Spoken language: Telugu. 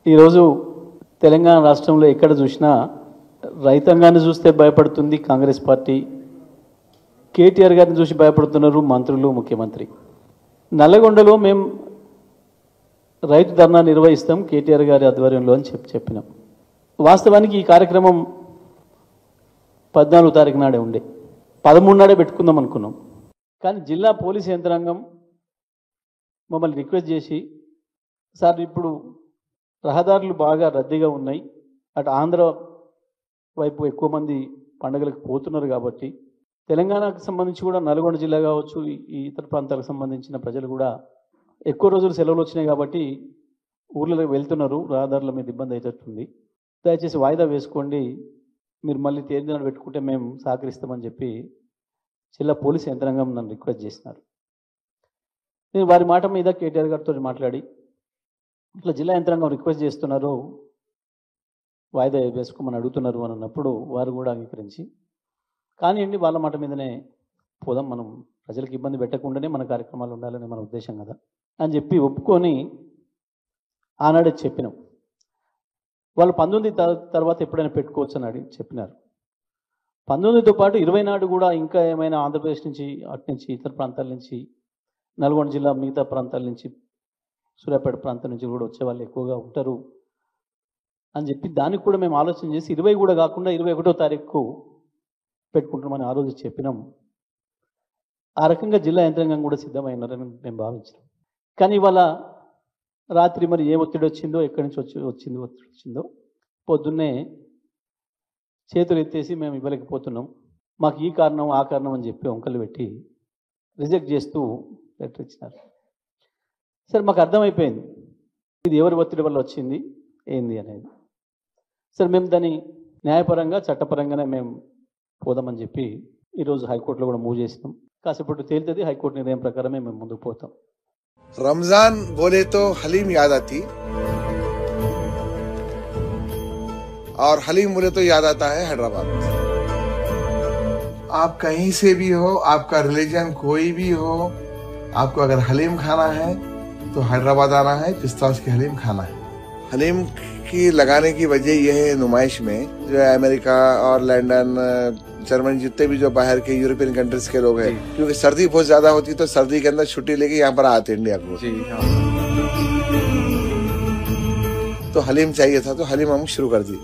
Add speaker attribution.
Speaker 1: ఈరోజు తెలంగాణ రాష్ట్రంలో ఎక్కడ చూసినా రైతాంగాన్ని చూస్తే భయపడుతుంది కాంగ్రెస్ పార్టీ. కేటీఆర్ గారిని చూసి భయపడుతున్నారు మంత్రులు, ముఖ్యమంత్రి. నల్లగొండలో మేము రైతు ధర్నా నిర్వహిస్తాం కేటీఆర్ గారి ఆధ్వర్యంలో అని చెప్పినాం. వాస్తవానికి ఈ కార్యక్రమం 14 తారీఖు నాడే ఉండే, 13 నాడే పెట్టుకుందాం అనుకున్నాం. కానీ జిల్లా పోలీస్ యంత్రాంగం మమ్మల్ని రిక్వెస్ట్ చేసి, సార్ ఇప్పుడు రహదారులు బాగా రద్దీగా ఉన్నాయి, అటు ఆంధ్ర వైపు ఎక్కువ మంది పండుగలకు పోతున్నారు కాబట్టి తెలంగాణకు సంబంధించి కూడా నల్గొండ జిల్లా కావచ్చు, ఈ ఇతర ప్రాంతాలకు సంబంధించిన ప్రజలు కూడా ఎక్కువ రోజులు సెలవులు వచ్చినాయి కాబట్టి ఊర్లలోకి వెళ్తున్నారు, రహదారుల మీద ఇబ్బంది అవుతుంది, దయచేసి వాయిదా వేసుకోండి, మీరు మళ్ళీ తేదీనాడు పెట్టుకుంటే మేము సహకరిస్తామని చెప్పి జిల్లా పోలీస్ యంత్రాంగం నన్ను రిక్వెస్ట్ చేసినారు. నేను వారి మాట మీద కేటీఆర్ గారితో మాట్లాడి, ఇట్లా జిల్లా యంత్రాంగం రిక్వెస్ట్ చేస్తున్నారు, వాయిదా వేసుకోమని అడుగుతున్నారు అని అన్నప్పుడు వారు కూడా అంగీకరించి, కానివ్వండి వాళ్ళ మాట మీదనే పోదాం, మనం ప్రజలకు ఇబ్బంది పెట్టకుండానే మన కార్యక్రమాలు ఉండాలని మన ఉద్దేశం కదా అని చెప్పి ఒప్పుకొని ఆనాడే చెప్పినాం. వాళ్ళు 19 తర్వాత ఎప్పుడైనా పెట్టుకోవచ్చు అని చెప్పినారు. 19తో పాటు 20 నాడు కూడా ఇంకా ఏమైనా ఆంధ్రప్రదేశ్ నుంచి, అటు నుంచి, ఇతర ప్రాంతాల నుంచి, నల్గొండ జిల్లా మిగతా ప్రాంతాల నుంచి, సూర్యాపేట ప్రాంతం నుంచి కూడా వచ్చే వాళ్ళు ఎక్కువగా ఉంటారు అని చెప్పి దానికి కూడా మేము ఆలోచన చేసి 20 కూడా కాకుండా 21వ తారీఖు పెట్టుకుంటామని ఆ రోజు చెప్పినాం. ఆ రకంగా జిల్లా యంత్రాంగం కూడా సిద్ధమైనారని మేము భావించాం. కానీ ఇవాళ రాత్రి మరి ఏ ఒత్తిడి వచ్చిందో, ఎక్కడి నుంచి ఒత్తిడి వచ్చిందో పొద్దున్నే చేతులు ఎత్తేసి మేము ఇవ్వలేకపోతున్నాం, మాకు ఈ కారణం ఆ కారణం అని చెప్పి వంకలు పెట్టి రిజెక్ట్ చేస్తూ లెటర్ ఇచ్చినారు. సరే, మాకు అర్థమైపోయింది ఇది ఎవరి ఒత్తిడి వల్ల వచ్చింది ఏంది అనేది. సరే, మేము దాన్ని న్యాయపరంగా, చట్టపరంగానే మేము పోదామని చెప్పి ఈరోజు హైకోర్టులో కూడా మూవ్ చేసినాం. కాసేపట్టు తేలుతుంది, హైకోర్టు నిర్ణయం ప్రకారమే మేము ముందుకు పోతాం.
Speaker 2: रमजान बोले तो हलीम याद आती और हलीम बोले तो याद आता है हैदराबाद। आप कहीं से भी हो, आपका रिलीजन कोई भी हो, आपको अगर हलीम खाना है तो हैदराबाद आना है, पिस्ताश की हलीम खाना है। हलीम की लगाने की वजह यह है, नुमाइश में जो है अमेरिका और लंदन, जर्मनी, जितने भी जो बाहर के यूरोपियन कंट्रीज के लोग हैं, क्योंकि सर्दी बहुत ज्यादा होती है तो सर्दी के अंदर छुट्टी लेके यहाँ पर आते इंडिया को। तो हलीम चाहिए था, तो हलीम हम शुरू कर दी।